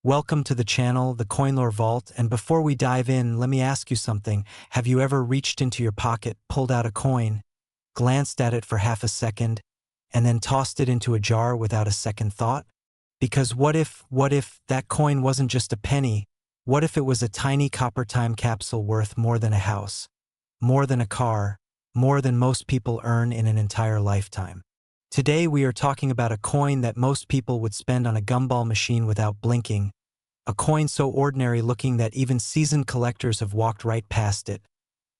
Welcome to the channel, the Coinlore Vault, and before we dive in, let me ask you something. Have you ever reached into your pocket, pulled out a coin, glanced at it for half a second, and then tossed it into a jar without a second thought? Because what if that coin wasn't just a penny? What if it was a tiny copper time capsule worth more than a house, more than a car, more than most people earn in an entire lifetime? Today we are talking about a coin that most people would spend on a gumball machine without blinking, a coin so ordinary looking that even seasoned collectors have walked right past it,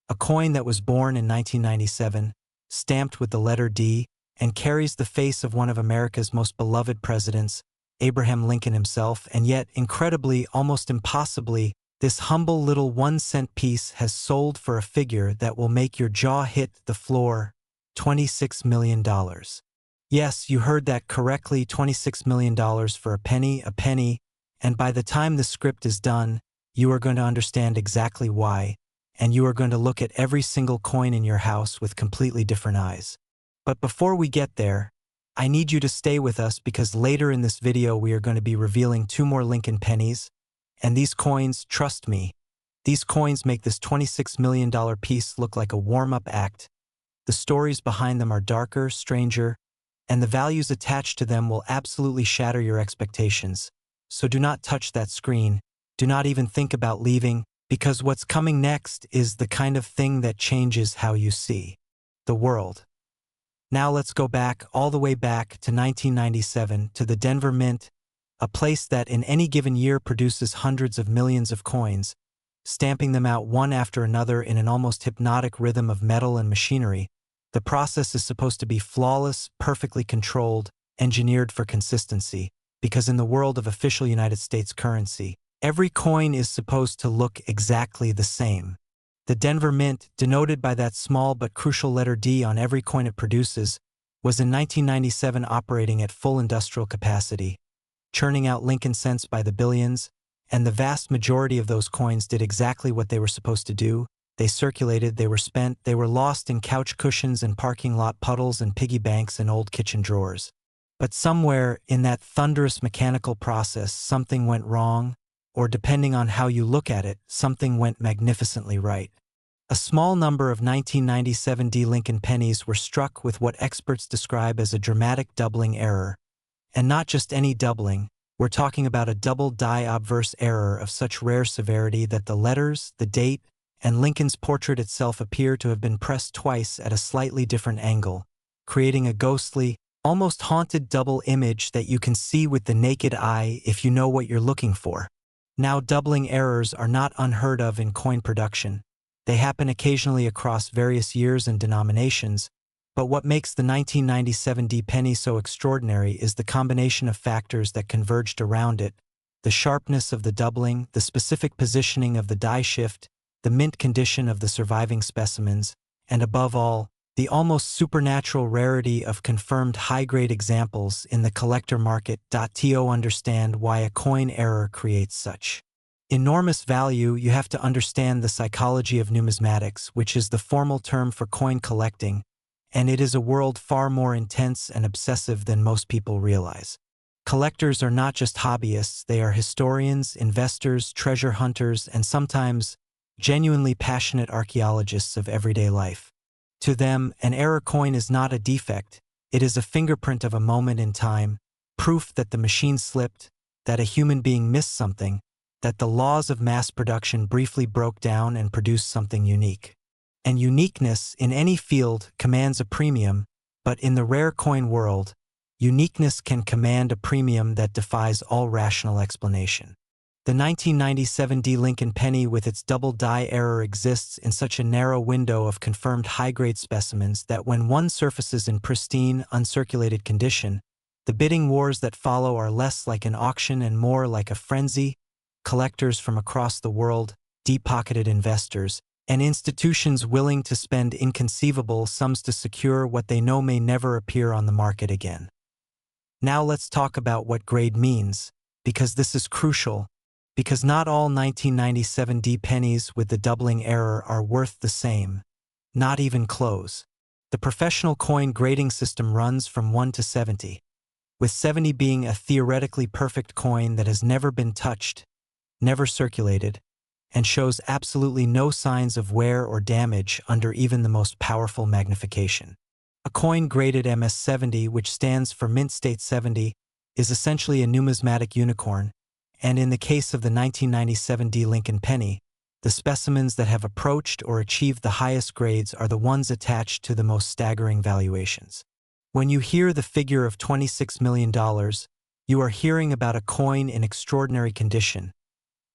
a coin that was born in 1997, stamped with the letter D, and carries the face of one of America's most beloved presidents, Abraham Lincoln himself, and yet, incredibly, almost impossibly, this humble little 1-cent piece has sold for a figure that will make your jaw hit the floor: $26 million. Yes, you heard that correctly, $26 million for a penny, and by the time the script is done, you are going to understand exactly why, and you are going to look at every single coin in your house with completely different eyes. But before we get there, I need you to stay with us because later in this video we are going to be revealing 2 more Lincoln pennies, and these coins, trust me, these coins make this $26 million piece look like a warm-up act. The stories behind them are darker, stranger, and the values attached to them will absolutely shatter your expectations. So do not touch that screen, do not even think about leaving, because what's coming next is the kind of thing that changes how you see the world. Now let's go back, all the way back to 1997, to the Denver Mint, a place that in any given year produces hundreds of millions of coins, stamping them out one after another in an almost hypnotic rhythm of metal and machinery. The process is supposed to be flawless, perfectly controlled, engineered for consistency, because in the world of official United States currency, every coin is supposed to look exactly the same. The Denver Mint, denoted by that small but crucial letter D on every coin it produces, was in 1997 operating at full industrial capacity, churning out Lincoln cents by the billions, and the vast majority of those coins did exactly what they were supposed to do. They circulated, they were spent, they were lost in couch cushions and parking lot puddles and piggy banks and old kitchen drawers. But somewhere in that thunderous mechanical process, something went wrong, or depending on how you look at it, something went magnificently right. A small number of 1997 D Lincoln pennies were struck with what experts describe as a dramatic doubling error. And not just any doubling, we're talking about a double die obverse error of such rare severity that the letters, the date, and Lincoln's portrait itself appear to have been pressed twice at a slightly different angle, creating a ghostly, almost haunted double image that you can see with the naked eye if you know what you're looking for. Now, doubling errors are not unheard of in coin production. They happen occasionally across various years and denominations, but what makes the 1997 D penny so extraordinary is the combination of factors that converged around it: the sharpness of the doubling, the specific positioning of the die shift, the mint condition of the surviving specimens, and above all, the almost supernatural rarity of confirmed high-grade examples in the collector market. To understand why a coin error creates such enormous value, you have to understand the psychology of numismatics, which is the formal term for coin collecting, and it is a world far more intense and obsessive than most people realize. Collectors are not just hobbyists, they are historians, investors, treasure hunters, and sometimes genuinely passionate archaeologists of everyday life. To them, an error coin is not a defect, it is a fingerprint of a moment in time, proof that the machine slipped, that a human being missed something, that the laws of mass production briefly broke down and produced something unique. And uniqueness in any field commands a premium, but in the rare coin world, uniqueness can command a premium that defies all rational explanation. The 1997 D Lincoln penny with its double die error exists in such a narrow window of confirmed high-grade specimens that when one surfaces in pristine, uncirculated condition, the bidding wars that follow are less like an auction and more like a frenzy. Collectors from across the world, deep-pocketed investors, and institutions willing to spend inconceivable sums to secure what they know may never appear on the market again. Now let's talk about what grade means, because this is crucial. Because not all 1997 D pennies with the doubling error are worth the same. Not even close. The professional coin grading system runs from 1 to 70. with 70 being a theoretically perfect coin that has never been touched, never circulated, and shows absolutely no signs of wear or damage under even the most powerful magnification. A coin graded MS-70, which stands for Mint State 70, is essentially a numismatic unicorn, and in the case of the 1997 D. Lincoln penny, the specimens that have approached or achieved the highest grades are the ones attached to the most staggering valuations. When you hear the figure of $26 million, you are hearing about a coin in extraordinary condition,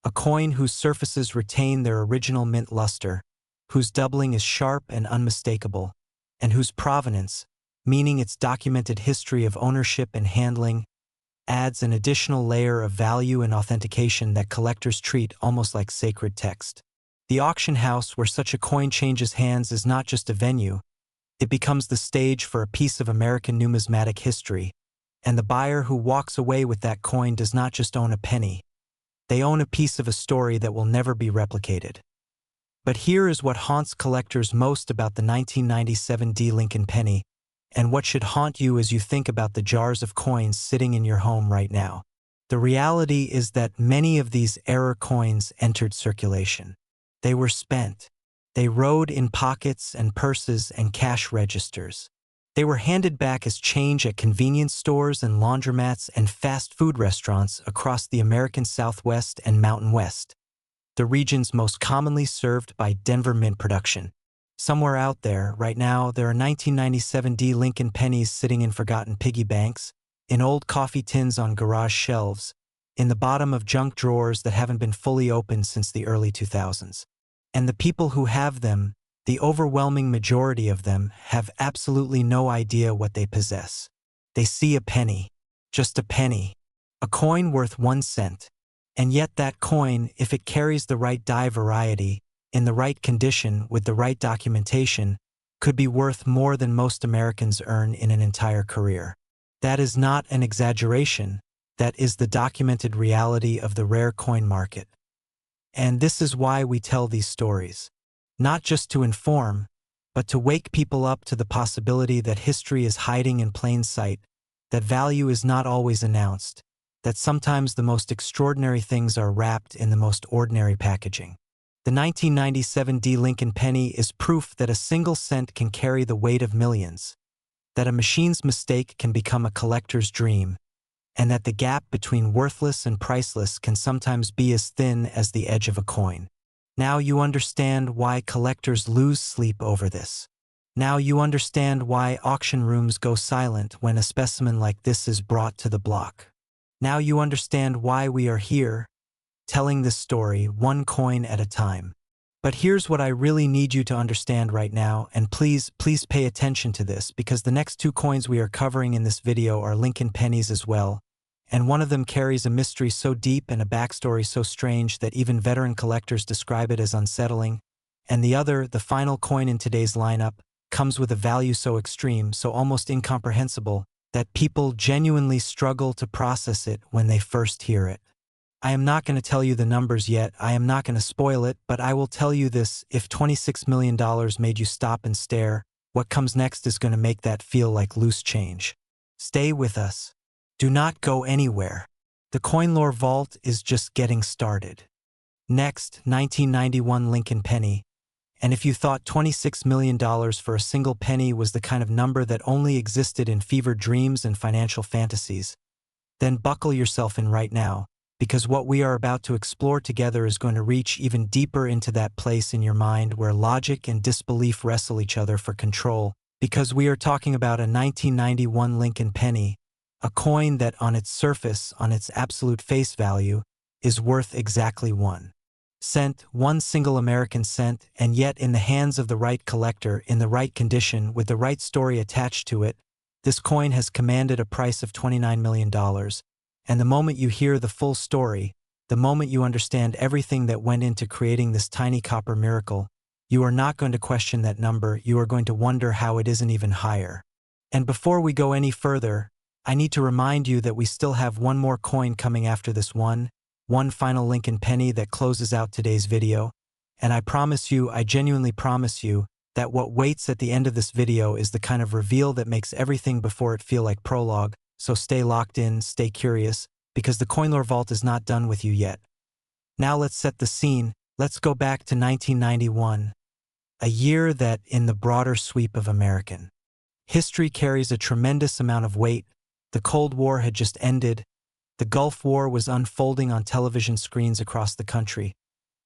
a coin whose surfaces retain their original mint luster, whose doubling is sharp and unmistakable, and whose provenance, meaning its documented history of ownership and handling, adds an additional layer of value and authentication that collectors treat almost like sacred text. The auction house where such a coin changes hands is not just a venue, it becomes the stage for a piece of American numismatic history, and the buyer who walks away with that coin does not just own a penny, they own a piece of a story that will never be replicated. But here is what haunts collectors most about the 1997 D. Lincoln penny, and what should haunt you as you think about the jars of coins sitting in your home right now. The reality is that many of these error coins entered circulation. They were spent. They rode in pockets and purses and cash registers. They were handed back as change at convenience stores and laundromats and fast food restaurants across the American Southwest and Mountain West, the regions most commonly served by Denver Mint production. Somewhere out there, right now, there are 1997 D. Lincoln pennies sitting in forgotten piggy banks, in old coffee tins on garage shelves, in the bottom of junk drawers that haven't been fully opened since the early 2000s. And the people who have them, the overwhelming majority of them, have absolutely no idea what they possess. They see a penny, just a penny, a coin worth 1 cent. And yet that coin, if it carries the right die variety, in the right condition, with the right documentation, could be worth more than most Americans earn in an entire career. That is not an exaggeration. That is the documented reality of the rare coin market. And this is why we tell these stories. Not just to inform, but to wake people up to the possibility that history is hiding in plain sight, that value is not always announced, that sometimes the most extraordinary things are wrapped in the most ordinary packaging. The 1997 D. Lincoln penny is proof that a single cent can carry the weight of millions, that a machine's mistake can become a collector's dream, and that the gap between worthless and priceless can sometimes be as thin as the edge of a coin. Now you understand why collectors lose sleep over this. Now you understand why auction rooms go silent when a specimen like this is brought to the block. Now you understand why we are here, telling this story one coin at a time. But here's what I really need you to understand right now, and please pay attention to this, because the next 2 coins we are covering in this video are Lincoln pennies as well, and one of them carries a mystery so deep and a backstory so strange that even veteran collectors describe it as unsettling, and the other, the final coin in today's lineup, comes with a value so extreme, so almost incomprehensible, that people genuinely struggle to process it when they first hear it. I am not going to tell you the numbers yet, I am not going to spoil it, but I will tell you this: if $26 million made you stop and stare, what comes next is going to make that feel like loose change. Stay with us. Do not go anywhere. The Coin Lore Vault is just getting started. Next, 1991 Lincoln penny. And if you thought $26 million for a single penny was the kind of number that only existed in fevered dreams and financial fantasies, then buckle yourself in right now, because what we are about to explore together is going to reach even deeper into that place in your mind where logic and disbelief wrestle each other for control, because we are talking about a 1991 Lincoln penny, a coin that on its surface, on its absolute face value, is worth exactly 1 cent, 1 single American cent, and yet in the hands of the right collector, in the right condition, with the right story attached to it, this coin has commanded a price of $29 million. And the moment you hear the full story, the moment you understand everything that went into creating this tiny copper miracle, you are not going to question that number, you are going to wonder how it isn't even higher. And before we go any further, I need to remind you that we still have one more coin coming after this one final Lincoln penny that closes out today's video, and I promise you, I genuinely promise you, that what waits at the end of this video is the kind of reveal that makes everything before it feel like prologue. so stay locked in, stay curious, because the Coin Lore Vault is not done with you yet. Now let's set the scene. Let's go back to 1991, a year that, in the broader sweep of American history, carries a tremendous amount of weight. The Cold War had just ended. The Gulf War was unfolding on television screens across the country.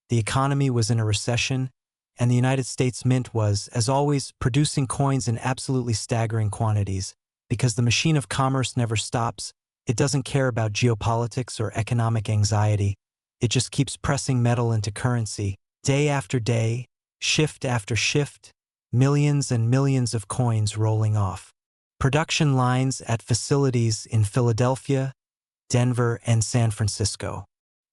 The economy was in a recession, and the United States Mint was, as always, producing coins in absolutely staggering quantities. Because the machine of commerce never stops, it doesn't care about geopolitics or economic anxiety. It just keeps pressing metal into currency, day after day, shift after shift, millions and millions of coins rolling off production lines at facilities in Philadelphia, Denver, and San Francisco.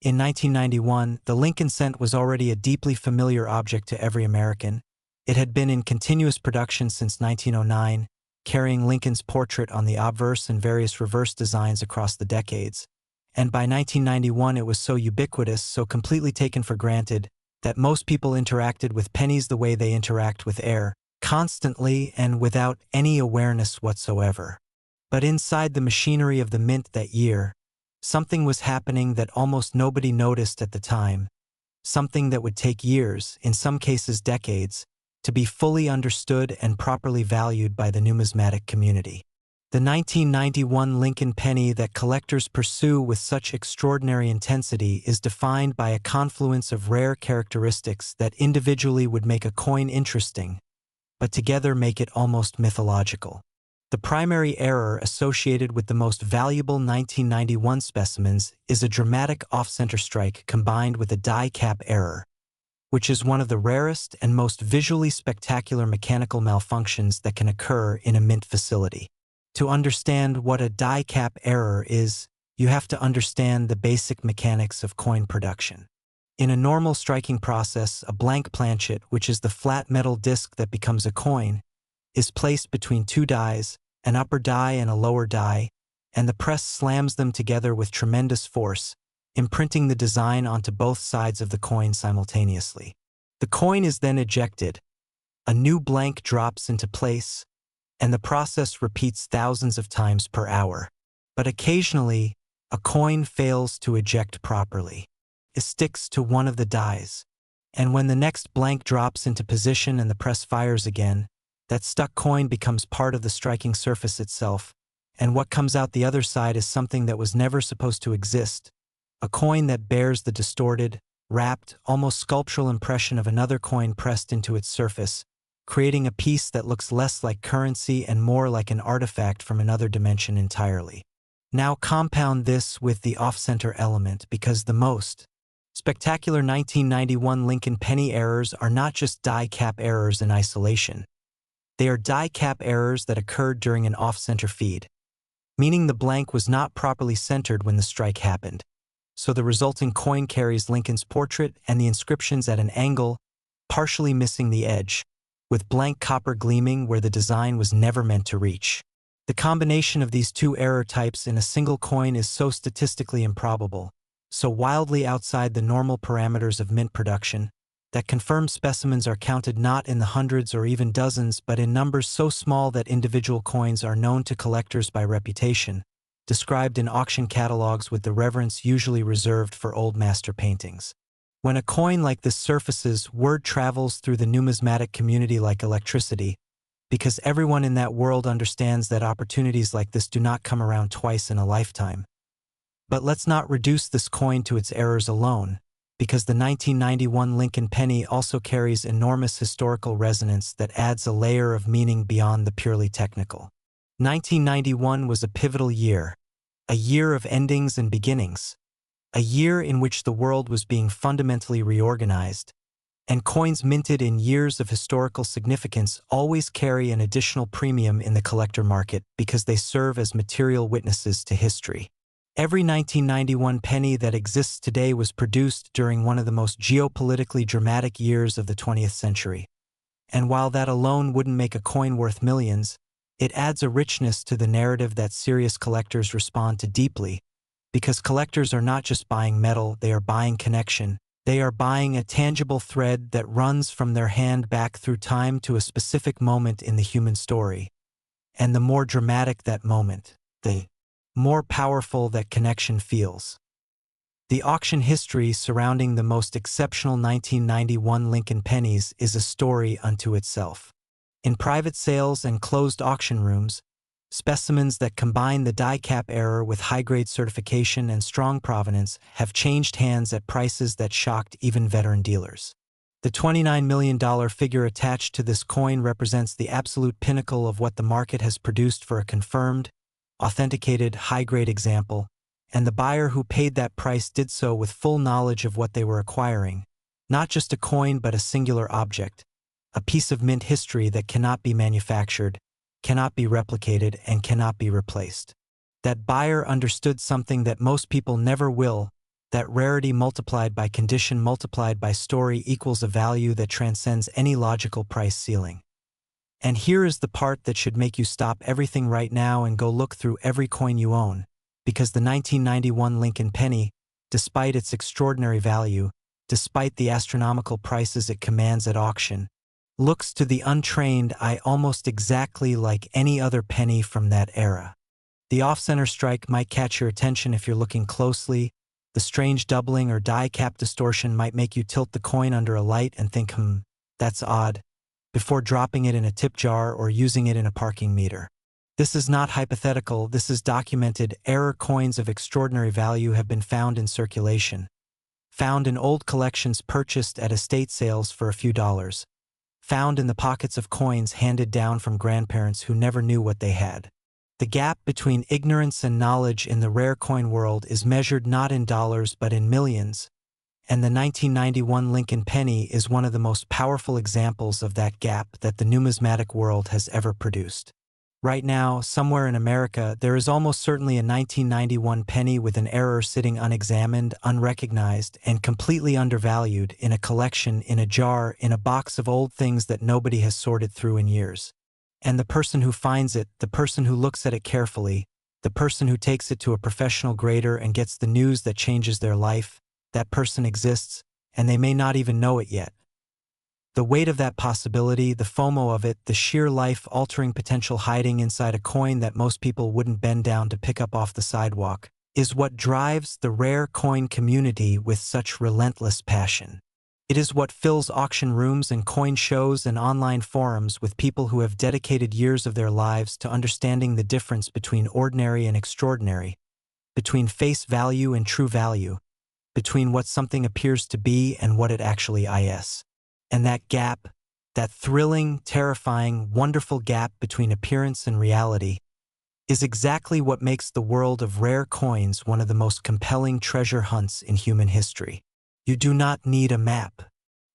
In 1991, the Lincoln cent was already a deeply familiar object to every American. It had been in continuous production since 1909, carrying Lincoln's portrait on the obverse and various reverse designs across the decades. And by 1991, it was so ubiquitous, so completely taken for granted, that most people interacted with pennies the way they interact with air, constantly and without any awareness whatsoever. But inside the machinery of the mint that year, something was happening that almost nobody noticed at the time, something that would take years, in some cases decades, to be fully understood and properly valued by the numismatic community. The 1991 Lincoln penny that collectors pursue with such extraordinary intensity is defined by a confluence of rare characteristics that individually would make a coin interesting, but together make it almost mythological. The primary error associated with the most valuable 1991 specimens is a dramatic off-center strike combined with a die cap error, which is one of the rarest and most visually spectacular mechanical malfunctions that can occur in a mint facility. To understand what a die cap error is, you have to understand the basic mechanics of coin production. In a normal striking process, a blank planchet, which is the flat metal disc that becomes a coin, is placed between two dies, an upper die and a lower die, and the press slams them together with tremendous force, imprinting the design onto both sides of the coin simultaneously. The coin is then ejected, a new blank drops into place, and the process repeats thousands of times per hour. But occasionally, a coin fails to eject properly. It sticks to one of the dies, and when the next blank drops into position and the press fires again, that stuck coin becomes part of the striking surface itself, and what comes out the other side is something that was never supposed to exist, a coin that bears the distorted, wrapped, almost sculptural impression of another coin pressed into its surface, creating a piece that looks less like currency and more like an artifact from another dimension entirely. Now compound this with the off-center element, because the most spectacular 1991 Lincoln penny errors are not just die cap errors in isolation. They are die cap errors that occurred during an off-center feed, meaning the blank was not properly centered when the strike happened, so the resulting coin carries Lincoln's portrait and the inscriptions at an angle, partially missing the edge, with blank copper gleaming where the design was never meant to reach. The combination of these two error types in a single coin is so statistically improbable, so wildly outside the normal parameters of mint production, that confirmed specimens are counted not in the hundreds or even dozens but in numbers so small that individual coins are known to collectors by reputation, described in auction catalogs with the reverence usually reserved for old master paintings. When a coin like this surfaces, word travels through the numismatic community like electricity, because everyone in that world understands that opportunities like this do not come around twice in a lifetime. But let's not reduce this coin to its errors alone, because the 1991 Lincoln penny also carries enormous historical resonance that adds a layer of meaning beyond the purely technical. 1991 was a pivotal year, a year of endings and beginnings, a year in which the world was being fundamentally reorganized, and coins minted in years of historical significance always carry an additional premium in the collector market because they serve as material witnesses to history. Every 1991 penny that exists today was produced during one of the most geopolitically dramatic years of the 20th century. And while that alone wouldn't make a coin worth millions, it adds a richness to the narrative that serious collectors respond to deeply, because collectors are not just buying metal, they are buying connection. They are buying a tangible thread that runs from their hand back through time to a specific moment in the human story. And the more dramatic that moment, the more powerful that connection feels. The auction history surrounding the most exceptional 1991 Lincoln pennies is a story unto itself. In private sales and closed auction rooms, specimens that combine the die-cap error with high-grade certification and strong provenance have changed hands at prices that shocked even veteran dealers. The $29 million figure attached to this coin represents the absolute pinnacle of what the market has produced for a confirmed, authenticated, high-grade example, and the buyer who paid that price did so with full knowledge of what they were acquiring, not just a coin but a singular object, a piece of mint history that cannot be manufactured, cannot be replicated, and cannot be replaced. That buyer understood something that most people never will, that rarity multiplied by condition multiplied by story equals a value that transcends any logical price ceiling. And here is the part that should make you stop everything right now and go look through every coin you own, because the 1991 Lincoln penny, despite its extraordinary value, despite the astronomical prices it commands at auction, looks to the untrained eye almost exactly like any other penny from that era. The off-center strike might catch your attention if you're looking closely. The strange doubling or die-cap distortion might make you tilt the coin under a light and think, that's odd, before dropping it in a tip jar or using it in a parking meter. This is not hypothetical, this is documented. Error coins of extraordinary value have been found in circulation, found in old collections purchased at estate sales for a few dollars, found in the pockets of coins handed down from grandparents who never knew what they had. The gap between ignorance and knowledge in the rare coin world is measured not in dollars but in millions, and the 1991 Lincoln penny is one of the most powerful examples of that gap that the numismatic world has ever produced. Right now, somewhere in America, there is almost certainly a 1991 penny with an error sitting unexamined, unrecognized, and completely undervalued in a collection, in a jar, in a box of old things that nobody has sorted through in years. And the person who finds it, the person who looks at it carefully, the person who takes it to a professional grader and gets the news that changes their life, that person exists, and they may not even know it yet. The weight of that possibility, the FOMO of it, the sheer life-altering potential hiding inside a coin that most people wouldn't bend down to pick up off the sidewalk, is what drives the rare coin community with such relentless passion. It is what fills auction rooms and coin shows and online forums with people who have dedicated years of their lives to understanding the difference between ordinary and extraordinary, between face value and true value, between what something appears to be and what it actually is. And that gap, that thrilling, terrifying, wonderful gap between appearance and reality, is exactly what makes the world of rare coins one of the most compelling treasure hunts in human history. You do not need a map.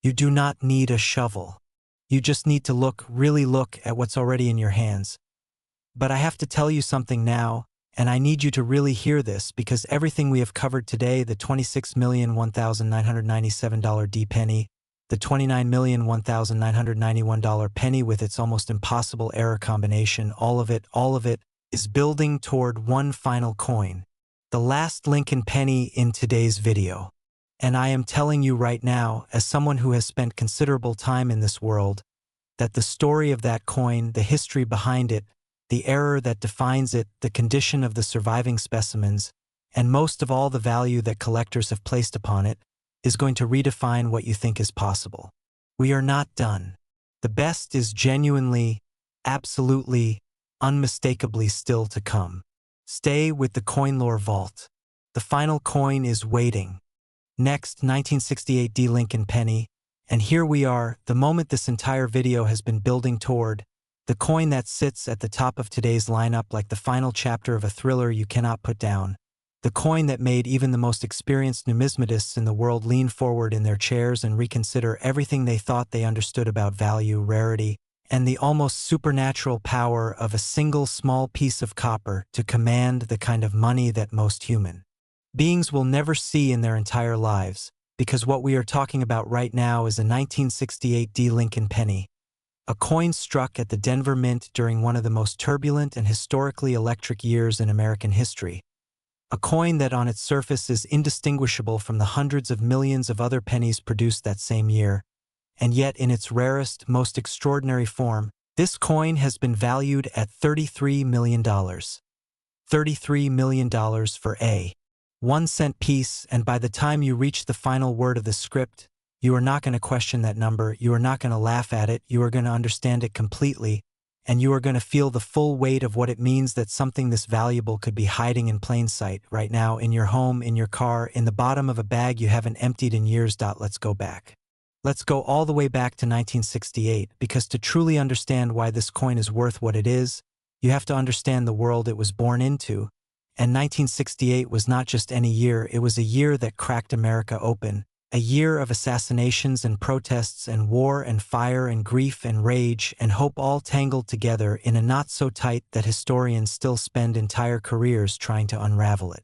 You do not need a shovel. You just need to look, really look at what's already in your hands. But I have to tell you something now, and I need you to really hear this because everything we have covered today, the $26,001,997 D penny, the $29,001,991 penny with its almost impossible error combination, all of it is building toward one final coin, the last Lincoln penny in today's video. And I am telling you right now, as someone who has spent considerable time in this world, that the story of that coin, the history behind it, the error that defines it, the condition of the surviving specimens, and most of all the value that collectors have placed upon it, is going to redefine what you think is possible. We are not done. The best is genuinely, absolutely, unmistakably still to come. Stay with the Coin Lore Vault. The final coin is waiting. Next, 1968 D Lincoln penny, and here we are, the moment this entire video has been building toward, the coin that sits at the top of today's lineup like the final chapter of a thriller you cannot put down. The coin that made even the most experienced numismatists in the world lean forward in their chairs and reconsider everything they thought they understood about value, rarity, and the almost supernatural power of a single small piece of copper to command the kind of money that most human beings will never see in their entire lives, because what we are talking about right now is a 1968 D Lincoln penny, a coin struck at the Denver Mint during one of the most turbulent and historically electric years in American history. A coin that on its surface is indistinguishable from the hundreds of millions of other pennies produced that same year, and yet in its rarest, most extraordinary form, this coin has been valued at $33 million. $33 million for a 1-cent piece, and by the time you reach the final word of the script, you are not going to question that number, you are not going to laugh at it, you are going to understand it completely, and you are going to feel the full weight of what it means that something this valuable could be hiding in plain sight right now in your home, in your car, in the bottom of a bag you haven't emptied in years. Let's go back. Let's go all the way back to 1968, because to truly understand why this coin is worth what it is, you have to understand the world it was born into. And 1968 was not just any year, it was a year that cracked America open. A year of assassinations and protests and war and fire and grief and rage and hope, all tangled together in a knot so tight that historians still spend entire careers trying to unravel it.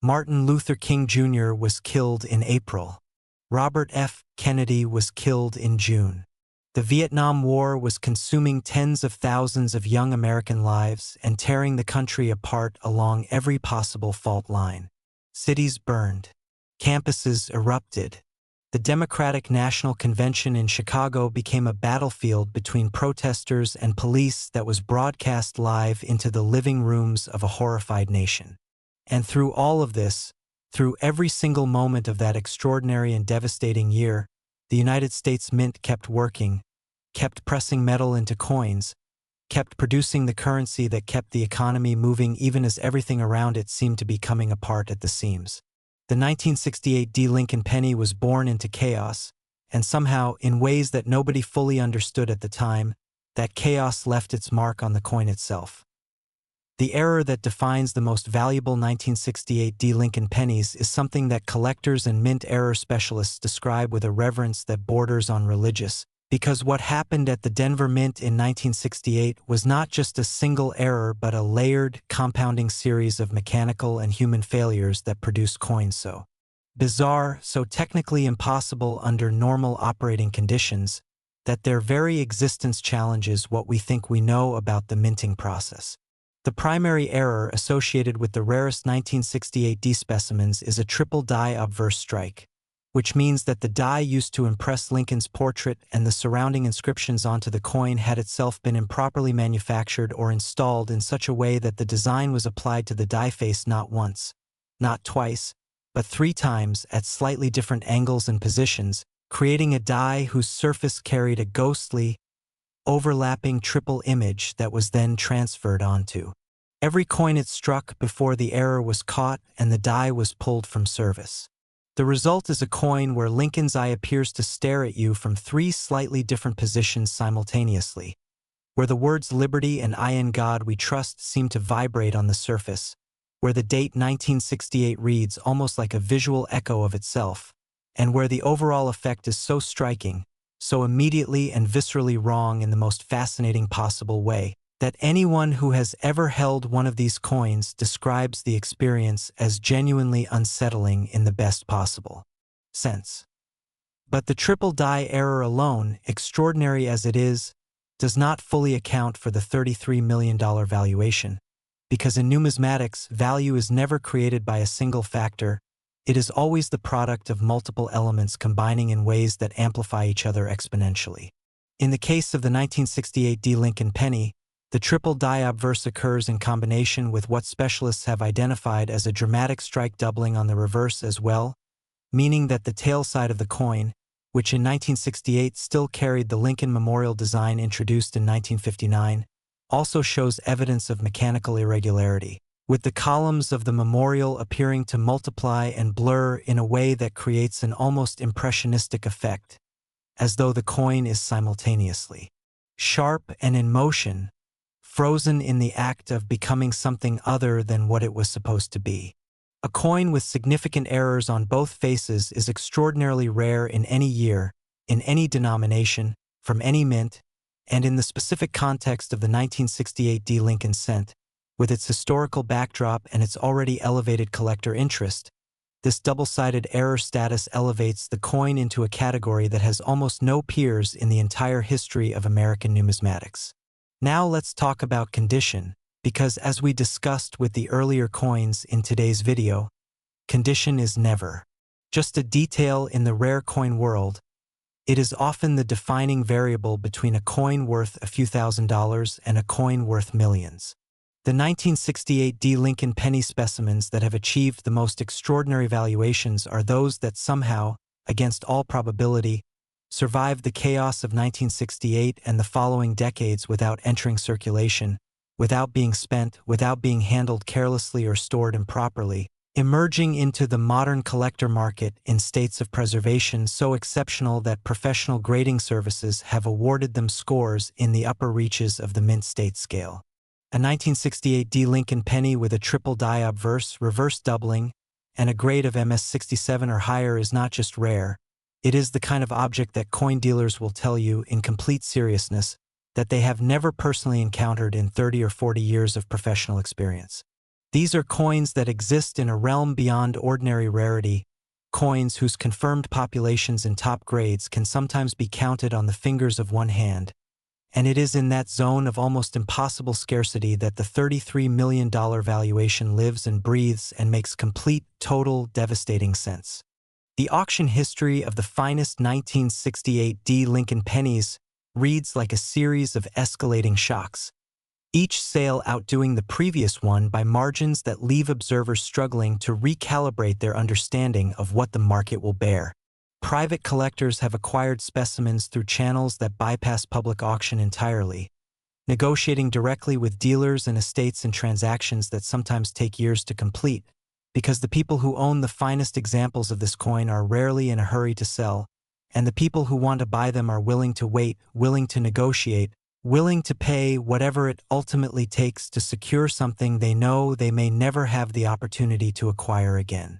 Martin Luther King Jr. was killed in April. Robert F. Kennedy was killed in June. The Vietnam War was consuming tens of thousands of young American lives and tearing the country apart along every possible fault line. Cities burned. Campuses erupted. The Democratic National Convention in Chicago became a battlefield between protesters and police that was broadcast live into the living rooms of a horrified nation. And through all of this, through every single moment of that extraordinary and devastating year, the United States Mint kept working, kept pressing metal into coins, kept producing the currency that kept the economy moving even as everything around it seemed to be coming apart at the seams. The 1968 Lincoln penny was born into chaos, and somehow, in ways that nobody fully understood at the time, that chaos left its mark on the coin itself. The error that defines the most valuable 1968 Lincoln pennies is something that collectors and mint error specialists describe with a reverence that borders on religious, because what happened at the Denver Mint in 1968 was not just a single error but a layered, compounding series of mechanical and human failures that produced coins so bizarre, so technically impossible under normal operating conditions, that their very existence challenges what we think we know about the minting process. The primary error associated with the rarest 1968 specimens is a triple die obverse strike, which means that the die used to impress Lincoln's portrait and the surrounding inscriptions onto the coin had itself been improperly manufactured or installed in such a way that the design was applied to the die face not once, not twice, but 3 times at slightly different angles and positions, creating a die whose surface carried a ghostly, overlapping triple image that was then transferred onto every coin it struck before the error was caught and the die was pulled from service. The result is a coin where Lincoln's eye appears to stare at you from 3 slightly different positions simultaneously, where the words liberty and I in God we trust seem to vibrate on the surface, where the date 1968 reads almost like a visual echo of itself, and where the overall effect is so striking, so immediately and viscerally wrong in the most fascinating possible way, that anyone who has ever held one of these coins describes the experience as genuinely unsettling in the best possible sense. But the triple die error alone, extraordinary as it is, does not fully account for the $33 million valuation, because in numismatics, value is never created by a single factor, it is always the product of multiple elements combining in ways that amplify each other exponentially. In the case of the 1968 Lincoln penny, the triple die obverse occurs in combination with what specialists have identified as a dramatic strike doubling on the reverse as well, meaning that the tail side of the coin, which in 1968 still carried the Lincoln Memorial design introduced in 1959, also shows evidence of mechanical irregularity, with the columns of the memorial appearing to multiply and blur in a way that creates an almost impressionistic effect, as though the coin is simultaneously sharp and in motion, frozen in the act of becoming something other than what it was supposed to be. A coin with significant errors on both faces is extraordinarily rare in any year, in any denomination, from any mint, and in the specific context of the 1968 Lincoln cent, with its historical backdrop and its already elevated collector interest, this double-sided error status elevates the coin into a category that has almost no peers in the entire history of American numismatics. Now let's talk about condition, because as we discussed with the earlier coins in today's video, condition is never just a detail in the rare coin world. It is often the defining variable between a coin worth a few $1,000s and a coin worth millions. The 1968 D. Lincoln penny specimens that have achieved the most extraordinary valuations are those that somehow, against all probability, survived the chaos of 1968 and the following decades without entering circulation, without being spent, without being handled carelessly or stored improperly, emerging into the modern collector market in states of preservation so exceptional that professional grading services have awarded them scores in the upper reaches of the mint state scale. A 1968 D. Lincoln penny with a triple die obverse, reverse doubling, and a grade of MS67 or higher is not just rare, it is the kind of object that coin dealers will tell you in complete seriousness that they have never personally encountered in 30 or 40 years of professional experience. These are coins that exist in a realm beyond ordinary rarity, coins whose confirmed populations in top grades can sometimes be counted on the fingers of one hand, and it is in that zone of almost impossible scarcity that the $33 million valuation lives and breathes and makes complete, total, devastating sense. The auction history of the finest 1968 D. Lincoln pennies reads like a series of escalating shocks, each sale outdoing the previous one by margins that leave observers struggling to recalibrate their understanding of what the market will bear. Private collectors have acquired specimens through channels that bypass public auction entirely, negotiating directly with dealers and estates in transactions that sometimes take years to complete, because the people who own the finest examples of this coin are rarely in a hurry to sell, and the people who want to buy them are willing to wait, willing to negotiate, willing to pay whatever it ultimately takes to secure something they know they may never have the opportunity to acquire again.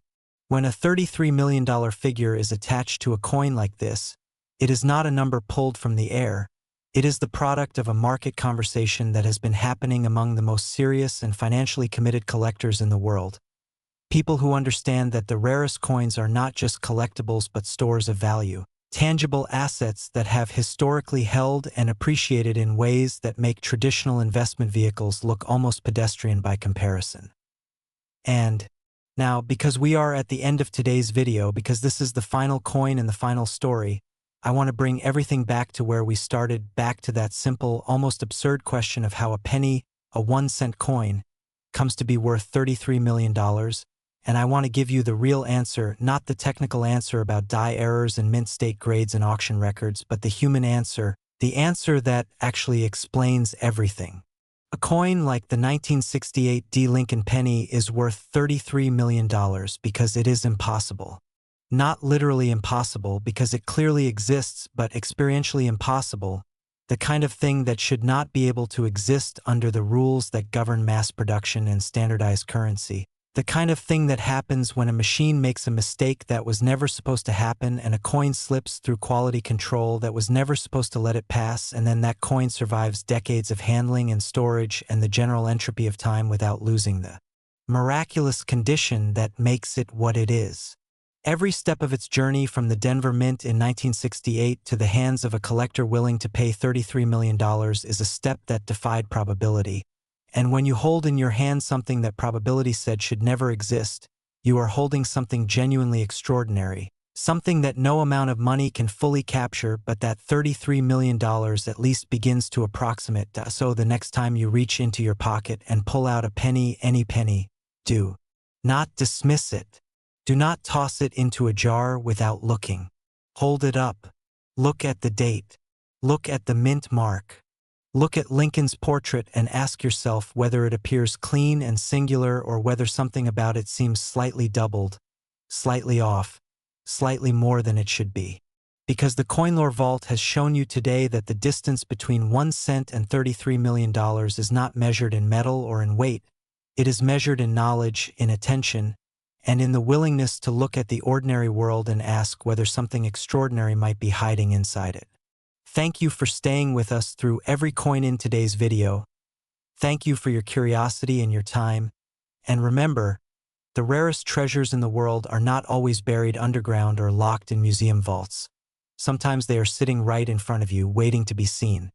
When a $33 million figure is attached to a coin like this, it is not a number pulled from the air. It is the product of a market conversation that has been happening among the most serious and financially committed collectors in the world. People who understand that the rarest coins are not just collectibles but stores of value, tangible assets that have historically held and appreciated in ways that make traditional investment vehicles look almost pedestrian by comparison. And now, because we are at the end of today's video, because this is the final coin and the final story, I want to bring everything back to where we started, back to that simple, almost absurd question of how a penny, a 1-cent coin, comes to be worth $33 million. And I want to give you the real answer, not the technical answer about die errors and mint state grades and auction records, but the human answer, the answer that actually explains everything. A coin like the 1968 D. Lincoln penny is worth $33 million because it is impossible. Not literally impossible because it clearly exists, but experientially impossible, the kind of thing that should not be able to exist under the rules that govern mass production and standardized currency. The kind of thing that happens when a machine makes a mistake that was never supposed to happen and a coin slips through quality control that was never supposed to let it pass, and then that coin survives decades of handling and storage and the general entropy of time without losing the miraculous condition that makes it what it is. Every step of its journey from the Denver Mint in 1968 to the hands of a collector willing to pay $33 million is a step that defied probability. And when you hold in your hand something that probability said should never exist, you are holding something genuinely extraordinary, something that no amount of money can fully capture, but that $33 million at least begins to approximate. So the next time you reach into your pocket and pull out a penny, any penny, do not dismiss it. Do not toss it into a jar without looking. Hold it up. Look at the date. Look at the mint mark. Look at Lincoln's portrait and ask yourself whether it appears clean and singular or whether something about it seems slightly doubled, slightly off, slightly more than it should be. Because the Coinlore Vault has shown you today that the distance between 1 cent and $33 million is not measured in metal or in weight. It is measured in knowledge, in attention, and in the willingness to look at the ordinary world and ask whether something extraordinary might be hiding inside it. Thank you for staying with us through every coin in today's video. Thank you for your curiosity and your time. And remember, the rarest treasures in the world are not always buried underground or locked in museum vaults. Sometimes they are sitting right in front of you, waiting to be seen.